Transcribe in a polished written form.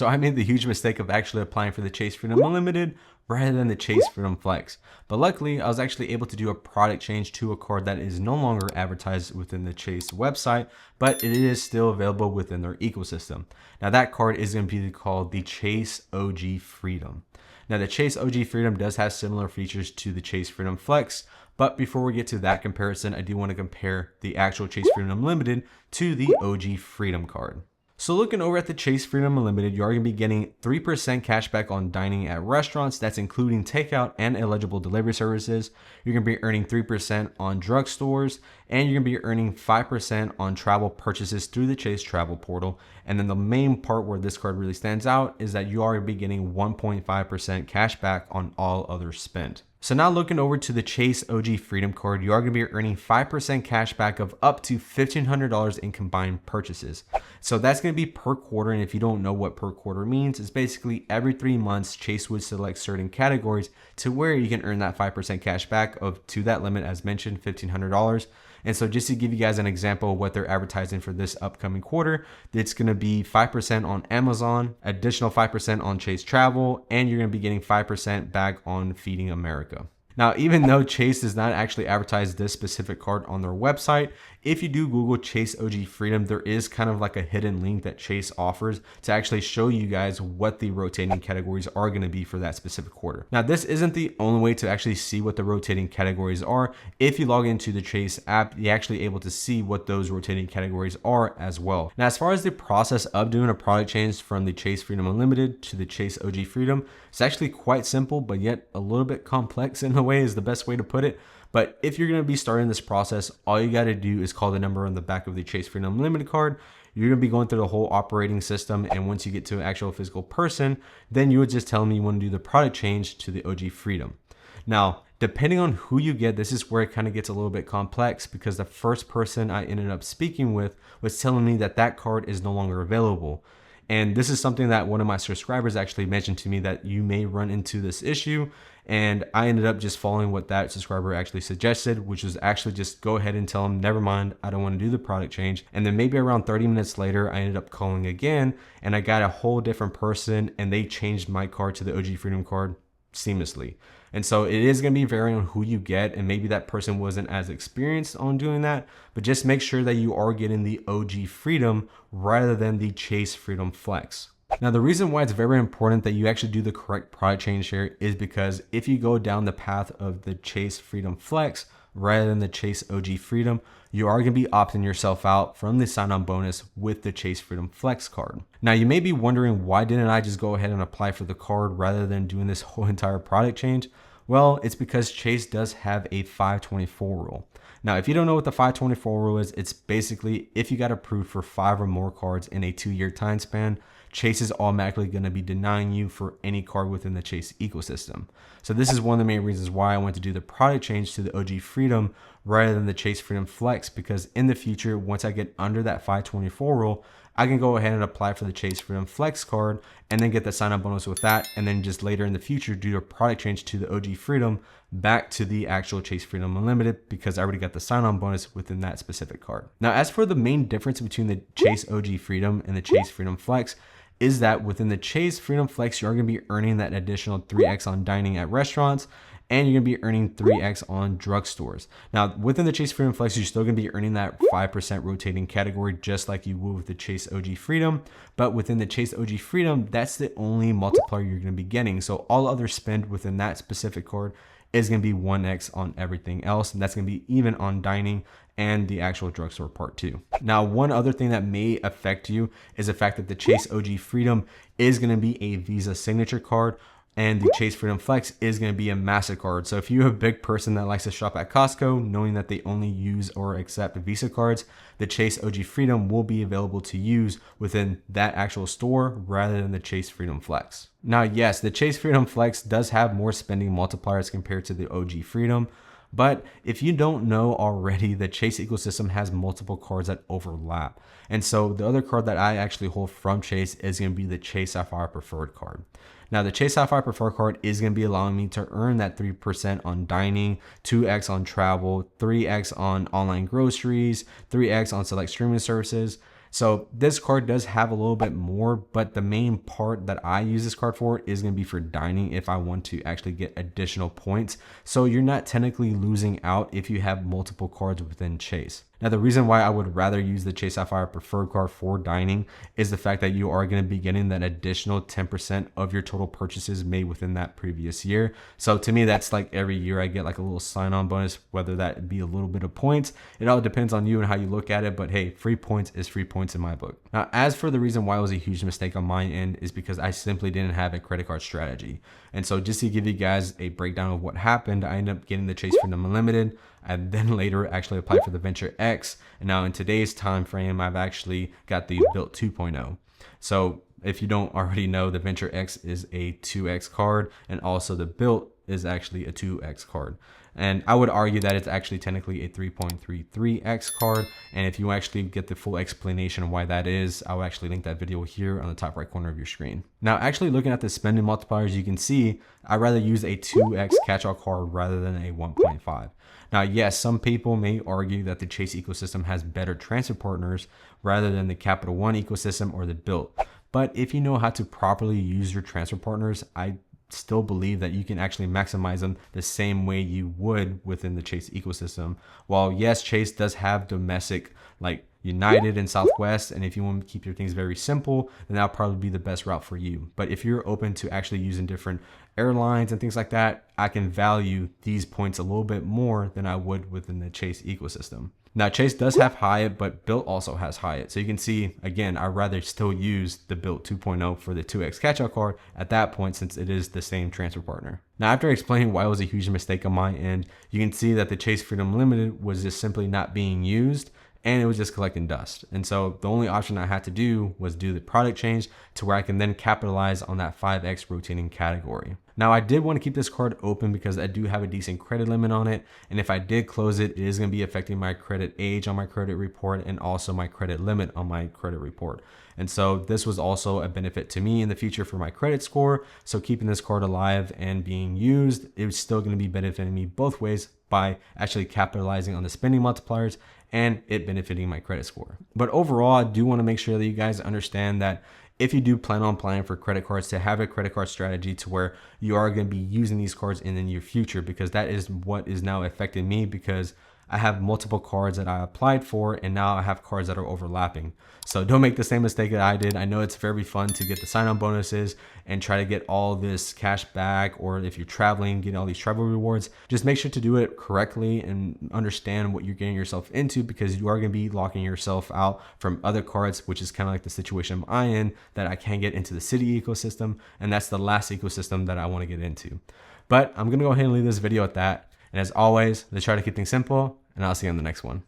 So I made the huge mistake of actually applying for the Chase Freedom Unlimited rather than the Chase Freedom Flex. But luckily, I was actually able to do a product change to a card that is no longer advertised within the Chase website, but it is still available within their ecosystem. Now that card is going to be called the Chase OG Freedom. Now the Chase OG Freedom does have similar features to the Chase Freedom Flex, but before we get to that comparison, I do want to compare the actual Chase Freedom Unlimited to the OG Freedom card. So looking over at the Chase Freedom Unlimited, you are going to be getting 3% cash back on dining at restaurants. That's including takeout and eligible delivery services. You're going to be earning 3% on drugstores, and you're going to be earning 5% on travel purchases through the Chase Travel Portal. And then the main part where this card really stands out is that you are going to be getting 1.5% cash back on all other spend. So now looking over to the Chase OG Freedom card, you are going to be earning 5% cash back of up to $1,500 in combined purchases. So that's going to be per quarter. And if you don't know what per quarter means, it's basically every 3 months, Chase would select certain categories to where you can earn that 5% cash back of to that limit, as mentioned, $1,500. And so just to give you guys an example of what they're advertising for this upcoming quarter, it's going to be 5% on Amazon, additional 5% on Chase Travel, and you're going to be getting 5% back on Feeding America. Now, even though Chase does not actually advertise this specific card on their website, if you do Google Chase OG Freedom, there is kind of like a hidden link that Chase offers to actually show you guys what the rotating categories are going to be for that specific quarter. Now, this isn't the only way to actually see what the rotating categories are. If you log into the Chase app, you're actually able to see what those rotating categories are as well. Now, as far as the process of doing a product change from the Chase Freedom Unlimited to the Chase OG Freedom, it's actually quite simple, but yet a little bit complex in a way is the best way to put it. But if you're going to be starting this process, all you got to do is call the number on the back of the Chase Freedom Unlimited card. You're going to be going through the whole operating system. And once you get to an actual physical person, then you would just tell them you want to do the product change to the OG Freedom. Now, depending on who you get, this is where it kind of gets a little bit complex, because the first person I ended up speaking with was telling me that that card is no longer available. And this is something that one of my subscribers actually mentioned to me, that you may run into this issue. And I ended up just following what that subscriber actually suggested, which was actually just go ahead and tell them, never mind, I don't want to do the product change. And then maybe around 30 minutes later, I ended up calling again and I got a whole different person and they changed my card to the OG Freedom card seamlessly. And so it is going to be varying on who you get, and maybe that person wasn't as experienced on doing that, but just make sure that you are getting the OG Freedom rather than the Chase Freedom Flex. Now, the reason why it's very important that you actually do the correct product change here is because if you go down the path of the Chase Freedom Flex rather than the Chase OG Freedom, you are going to be opting yourself out from the sign-on bonus with the Chase Freedom Flex card. Now, you may be wondering, why didn't I just go ahead and apply for the card rather than doing this whole entire product change? Well, it's because Chase does have a 524 rule. Now, if you don't know what the 524 rule is, it's basically if you got approved for 5 or more cards in a 2-year time span, Chase is automatically going to be denying you for any card within the Chase ecosystem. So this is one of the main reasons why I went to do the product change to the OG Freedom rather than the Chase Freedom Flex, because in the future, once I get under that 524 rule, I can go ahead and apply for the Chase Freedom Flex card and then get the sign-up bonus with that, and then just later in the future do a product change to the OG Freedom back to the actual Chase Freedom Unlimited, because I already got the sign-on bonus within that specific card. Now, as for the main difference between the Chase OG Freedom and the Chase Freedom Flex, is that within the Chase Freedom Flex, you're going to be earning that additional 3x on dining at restaurants, and you're going to be earning 3x on drugstores. Now, within the Chase Freedom Flex, you're still going to be earning that 5% rotating category, just like you would with the Chase OG Freedom. But within the Chase OG Freedom, that's the only multiplier you're going to be getting. So all other spend within that specific card is going to be 1x on everything else. And that's going to be even on dining and the actual drugstore part too. Now, one other thing that may affect you is the fact that the Chase OG Freedom is going to be a Visa signature card, and the Chase Freedom Flex is going to be a MasterCard. So if you're a big person that likes to shop at Costco, knowing that they only use or accept Visa cards, the Chase OG Freedom will be available to use within that actual store rather than the Chase Freedom Flex. Now, yes, the Chase Freedom Flex does have more spending multipliers compared to the OG Freedom. But if you don't know already, the Chase ecosystem has multiple cards that overlap. And so the other card that I actually hold from Chase is going to be the Chase Sapphire Preferred card. Now, the Chase Sapphire Preferred card is going to be allowing me to earn that 3% on dining, 2x on travel, 3x on online groceries, 3x on select streaming services. So this card does have a little bit more, but the main part that I use this card for is going to be for dining if I want to actually get additional points. So you're not technically losing out if you have multiple cards within Chase. Now, the reason why I would rather use the Chase Sapphire preferred card for dining is the fact that you are going to be getting that additional 10% of your total purchases made within that previous year. So to me, that's like every year I get like a little sign-on bonus, whether that be a little bit of points. It all depends on you and how you look at it, but hey, free points is free points in my book. Now, as for the reason why it was a huge mistake on my end is because I simply didn't have a credit card strategy. And so just to give you guys a breakdown of what happened, I ended up getting the Chase Freedom Unlimited. I then later actually applied for the Venture X. And now in today's time frame, I've actually got the Built 2.0. So if you don't already know, the Venture X is a 2X card, and also the Built is actually a 2X card. And I would argue that it's actually technically a 3.33X card. And if you actually get the full explanation of why that is, I'll actually link that video here on the top right corner of your screen. Now, actually looking at the spending multipliers, you can see I'd rather use a 2X catch-all card rather than a 1.5. Now, yes, some people may argue that the Chase ecosystem has better transfer partners rather than the Capital One ecosystem or the Built. But if you know how to properly use your transfer partners, I still believe that you can actually maximize them the same way you would within the Chase ecosystem. While yes, Chase does have domestic like United and Southwest, and if you want to keep your things very simple, then that'll probably be the best route for you. But if you're open to actually using different airlines and things like that, I can value these points a little bit more than I would within the Chase ecosystem. Now, Chase does have Hyatt, but Built also has Hyatt. So you can see, again, I'd rather still use the Built 2.0 for the 2X catch-out card at that point, since it is the same transfer partner. Now, after explaining why it was a huge mistake on my end, you can see that the Chase Freedom Limited was just simply not being used, and it was just collecting dust. And so the only option I had to do was do the product change to where I can then capitalize on that 5X rotating category. Now, I did want to keep this card open because I do have a decent credit limit on it. And if I did close it, it is going to be affecting my credit age on my credit report and also my credit limit on my credit report. And so this was also a benefit to me in the future for my credit score. So keeping this card alive and being used, it's still going to be benefiting me both ways by actually capitalizing on the spending multipliers and it benefiting my credit score. But overall, I do want to make sure that you guys understand that if you do plan on applying for credit cards, to have a credit card strategy to where you are going to be using these cards in the near future, because that is what is now affecting me, because I have multiple cards that I applied for and now I have cards that are overlapping. So don't make the same mistake that I did. I know it's very fun to get the sign-on bonuses and try to get all this cash back, or if you're traveling, getting all these travel rewards. Just make sure to do it correctly and understand what you're getting yourself into, because you are going to be locking yourself out from other cards, which is kind of like the situation I'm in, that I can't get into the city ecosystem. And that's the last ecosystem that I want to get into. But I'm going to go ahead and leave this video at that. And as always, let's try to keep things simple, and I'll see you on the next one.